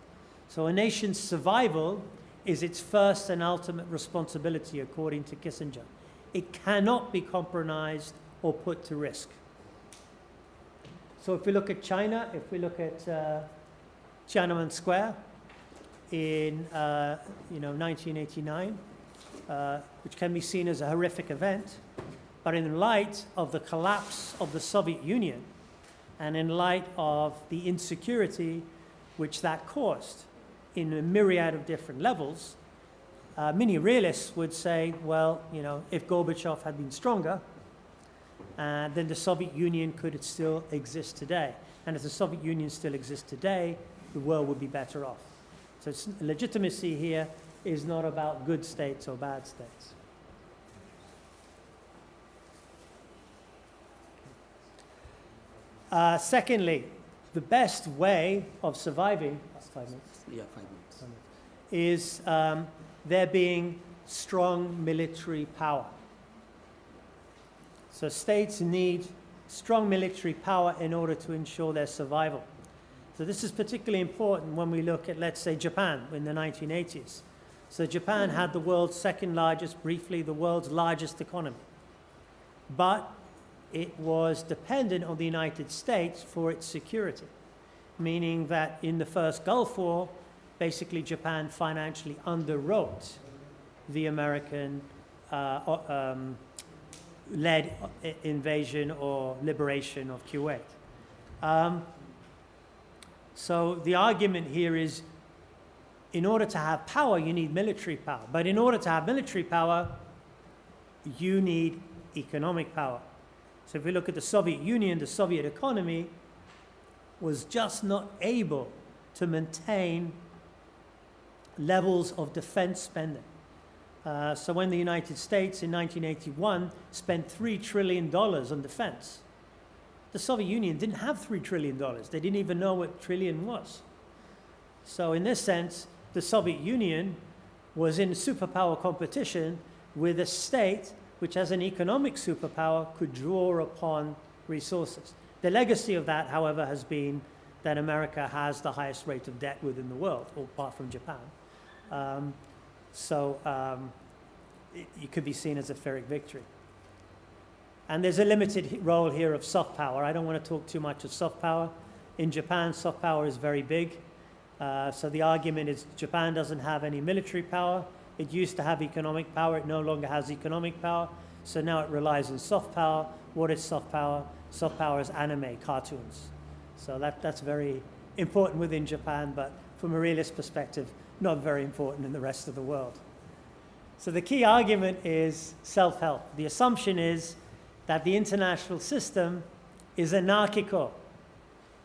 So a nation's survival is its first and ultimate responsibility, according to Kissinger. It cannot be compromised or put to risk. So if we look at China, if we look at Tiananmen Square in 1989, which can be seen as a horrific event, but in light of the collapse of the Soviet Union and in light of the insecurity which that caused in a myriad of different levels, many realists would say, well, if Gorbachev had been stronger, then the Soviet Union could still exist today. And if the Soviet Union still exists today, the world would be better off. So legitimacy here is not about good states or bad states. Secondly, the best way of surviving, that's 5 minutes. Yeah, 5 minutes. Is there being strong military power. So states need strong military power in order to ensure their survival. So this is particularly important when we look at, let's say, Japan in the 1980s. So Japan had the world's second largest, briefly the world's largest economy. But it was dependent on the United States for its security, meaning that in the first Gulf War, basically Japan financially underwrote the American led invasion or liberation of Kuwait. So the argument here is, in order to have power, you need military power. But in order to have military power, you need economic power. So if we look at the Soviet Union, the Soviet economy was just not able to maintain levels of defense spending. So when the United States in 1981 spent $3 trillion on defense, the Soviet Union didn't have $3 trillion. They didn't even know what trillion was. So in this sense, the Soviet Union was in superpower competition with a state which, as an economic superpower, could draw upon resources. The legacy of that, however, has been that America has the highest rate of debt within the world, apart from Japan. It could be seen as a Pyrrhic victory. And there's a limited role here of soft power. I don't want to talk too much of soft power. In Japan, soft power is very big. So the argument is Japan doesn't have any military power. It used to have economic power. It no longer has economic power. So now it relies on soft power. What is soft power? Soft power is anime, cartoons. So that's very important within Japan, but from a realist perspective, not very important in the rest of the world. So the key argument is self-help. The assumption is that the international system is anarchical.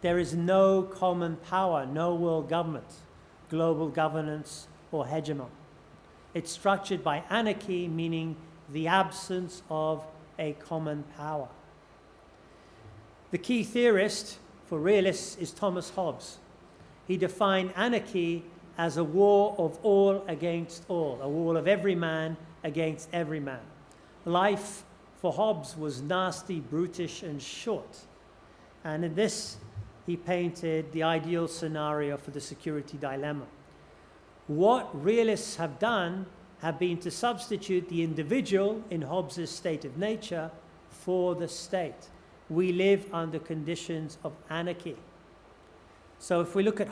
There is no common power, no world government, global governance, or hegemon. It's structured by anarchy, meaning the absence of a common power. The key theorist for realists is Thomas Hobbes. He defined anarchy as a war of all against all, a war of every man against every man. Life for Hobbes was nasty, brutish, and short. And in this, he painted the ideal scenario for the security dilemma. What realists have done have been to substitute the individual in Hobbes' state of nature for the state. We live under conditions of anarchy. So if we look at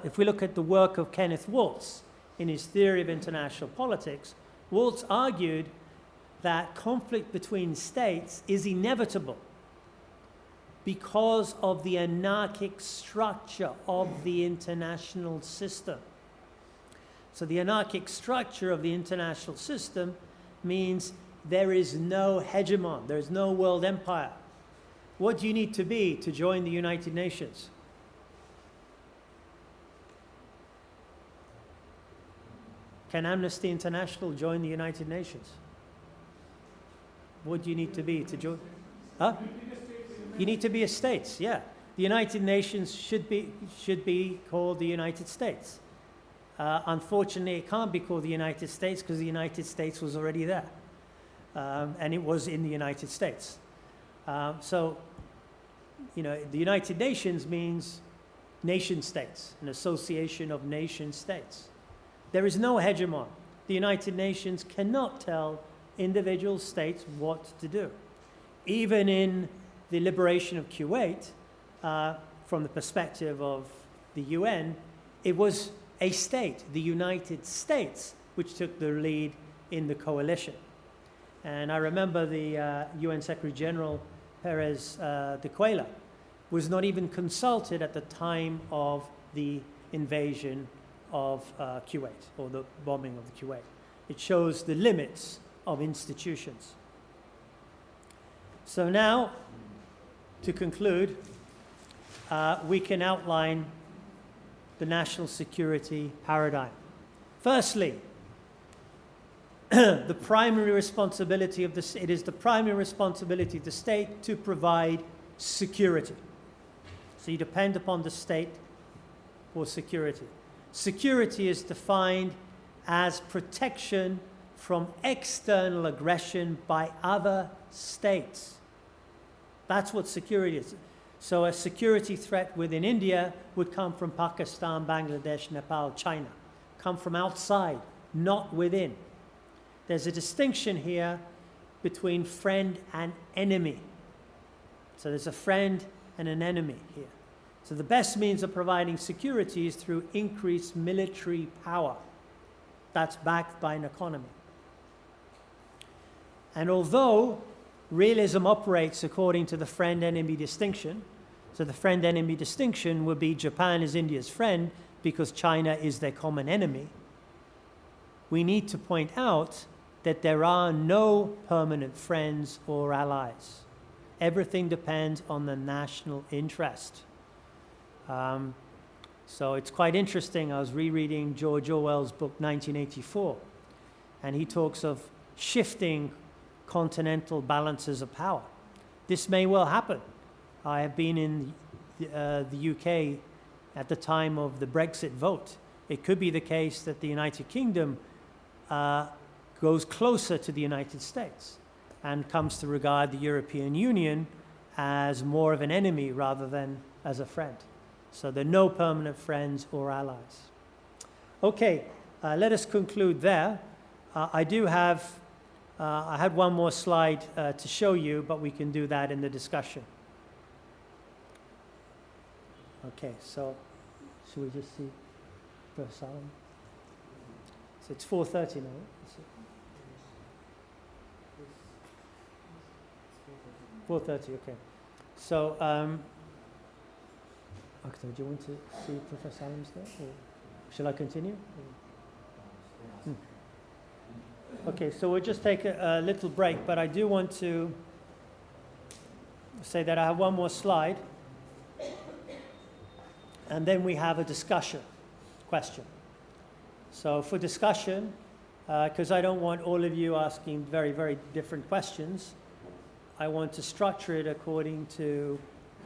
if we look at the work of Kenneth Waltz in his theory of international politics, Waltz argued that conflict between states is inevitable because of the anarchic structure of the international system. So the anarchic structure of the international system means there is no hegemon, there is no world empire. What do you need to be to join the United Nations? Can Amnesty International join the United Nations? What do you need to be to join? Huh? You need to be a state, yeah. The United Nations should be called the United States. Unfortunately, it can't be called the United States because the United States was already there. And it was in the United States. So, you know, the United Nations means nation states, an association of nation states. There is no hegemon. The United Nations cannot tell individual states what to do. Even in the liberation of Kuwait, from the perspective of the UN, it was a state, the United States, which took the lead in the coalition. And I remember the UN Secretary General Perez de Cuellar was not even consulted at the time of the invasion of Kuwait, or the bombing of the Kuwait. It shows the limits of institutions. So now, to conclude, we can outline the national security paradigm. Firstly, the primary responsibility of it is the primary responsibility of the state to provide security. So you depend upon the state for security. Security is defined as protection from external aggression by other states. That's what security is. So a security threat within India would come from Pakistan, Bangladesh, Nepal, China. Come from outside, not within. There's a distinction here between friend and enemy. So there's a friend and an enemy here. So the best means of providing security is through increased military power. That's backed by an economy. And although realism operates according to the friend-enemy distinction, so the friend-enemy distinction would be Japan is India's friend because China is their common enemy, we need to point out that there are no permanent friends or allies. Everything depends on the national interest. So it's quite interesting. I was rereading George Orwell's book 1984, and he talks of shifting continental balances of power. This may well happen. I have been in the UK at the time of the Brexit vote. It could be the case that the United Kingdom goes closer to the United States and comes to regard the European Union as more of an enemy rather than as a friend. So there are no permanent friends or allies. Okay, let us conclude there. I had one more slide to show you, but we can do that in the discussion. Okay, so should we just see Professor Salam? So it's 4:30 now. Is it? 4:30, okay. So, okay, do you want to see Professor Salam's there? Or shall I continue? Okay, so we'll just take a little break, but I do want to say that I have one more slide, and then we have a discussion question. So for discussion, because I don't want all of you asking very, very different questions. I want to structure it according to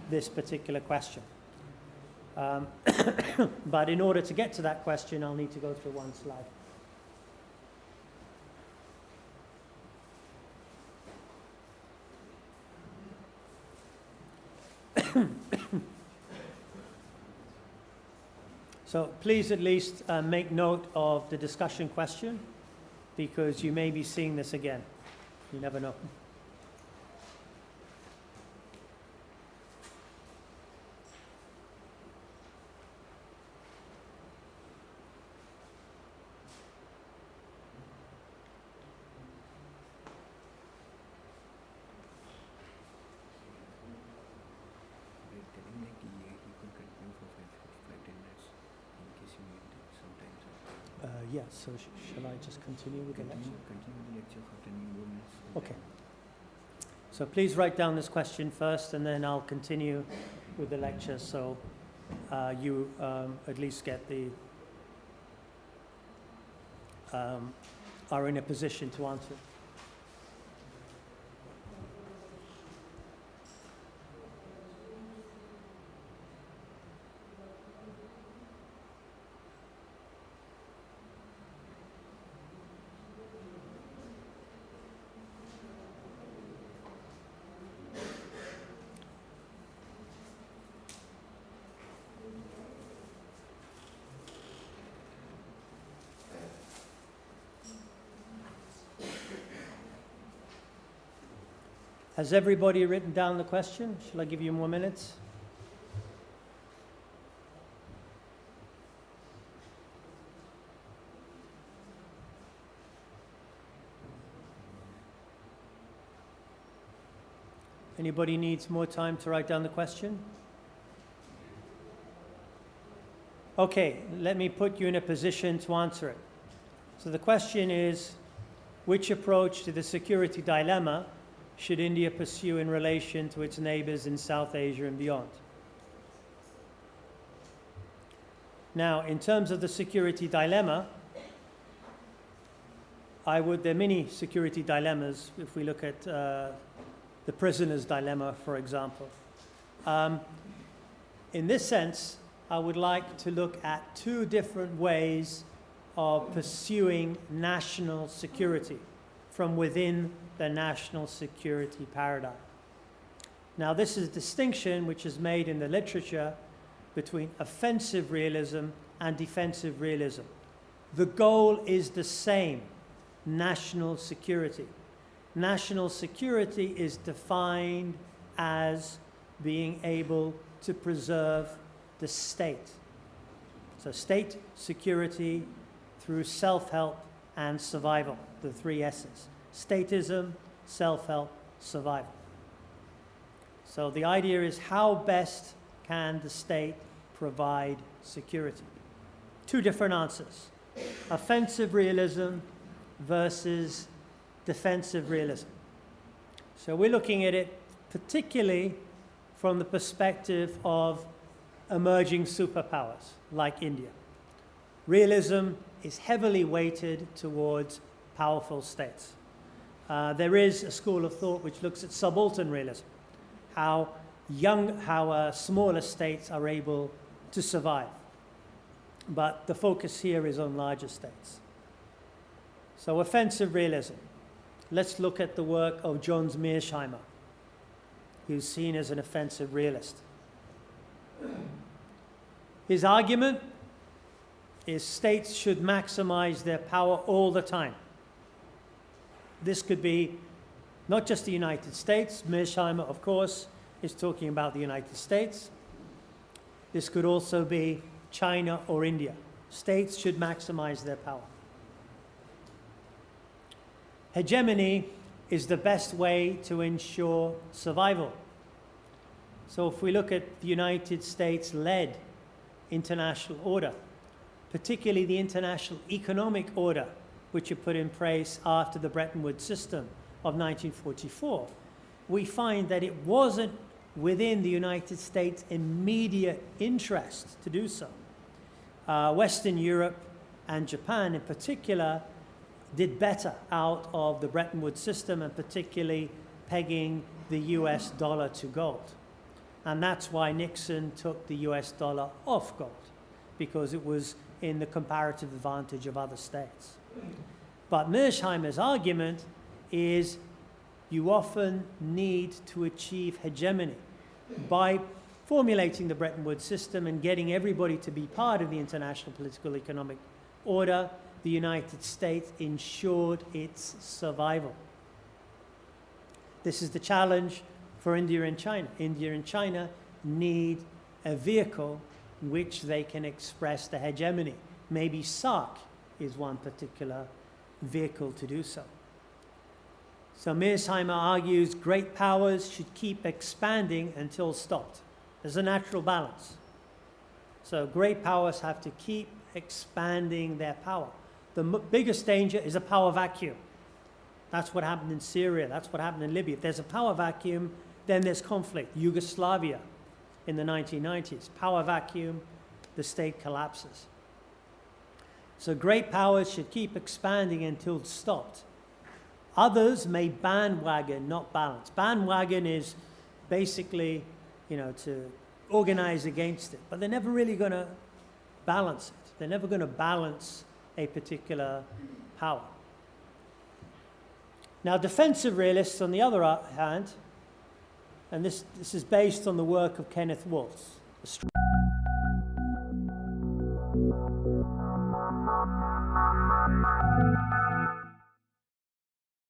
this particular question. But in order to get to that question, I'll need to go through one slide. So please at least make note of the discussion question, because you may be seeing this again. You never know. Yes, so shall I just continue with the lecture? Continue the lecture for 10 more minutes. Okay. So please write down this question first, and then I'll continue with the lecture, so you at least get the are in a position to answer. Has everybody written down the question? Shall I give you more minutes? Anybody needs more time to write down the question? Okay, let me put you in a position to answer it. So the question is, which approach to the security dilemma should India pursue in relation to its neighbors in South Asia and beyond? Now, in terms of the security dilemma, there are many security dilemmas if we look at the prisoner's dilemma, for example. In this sense, I would like to look at two different ways of pursuing national security from within the national security paradigm. Now, this is a distinction which is made in the literature between offensive realism and defensive realism. The goal is the same: national security. National security is defined as being able to preserve the state. So state security through self-help and survival, the three S's. Statism, self-help, survival. So the idea is, how best can the state provide security? Two different answers: offensive realism versus defensive realism. So we're looking at it particularly from the perspective of emerging superpowers like India. Realism is heavily weighted towards powerful states. There is a school of thought which looks at subaltern realism, how smaller states are able to survive. But the focus here is on larger states. So offensive realism. Let's look at the work of John Mearsheimer, who's seen as an offensive realist. His argument is states should maximize their power all the time. This could be not just the United States. Mearsheimer, of course, is talking about the United States. This could also be China or India. States should maximize their power. Hegemony is the best way to ensure survival. So if we look at the United States-led international order, particularly the international economic order, which was put in place after the Bretton Woods system of 1944, we find that it wasn't within the United States' immediate interest to do so. Western Europe and Japan in particular did better out of the Bretton Woods system, and particularly pegging the US dollar to gold. And that's why Nixon took the US dollar off gold, because it was in the comparative advantage of other states. But Mearsheimer's argument is you often need to achieve hegemony by formulating the Bretton Woods system and getting everybody to be part of the international political economic order. The United States ensured its survival. This is the challenge for India and China. India and China need a vehicle in which they can express the hegemony. Maybe SARC is one particular vehicle to do so. So Mearsheimer argues great powers should keep expanding until stopped. There's a natural balance. So great powers have to keep expanding their power. The biggest danger is a power vacuum. That's what happened in Syria. That's what happened in Libya. If there's a power vacuum, then there's conflict. Yugoslavia in the 1990s. Power vacuum, the state collapses. So great powers should keep expanding until stopped. Others may bandwagon, not balance. Bandwagon is basically, to organize against it. But they're never really going to balance it. They're never going to balance a particular power. Now, defensive realists, on the other hand, and this is based on the work of Kenneth Waltz,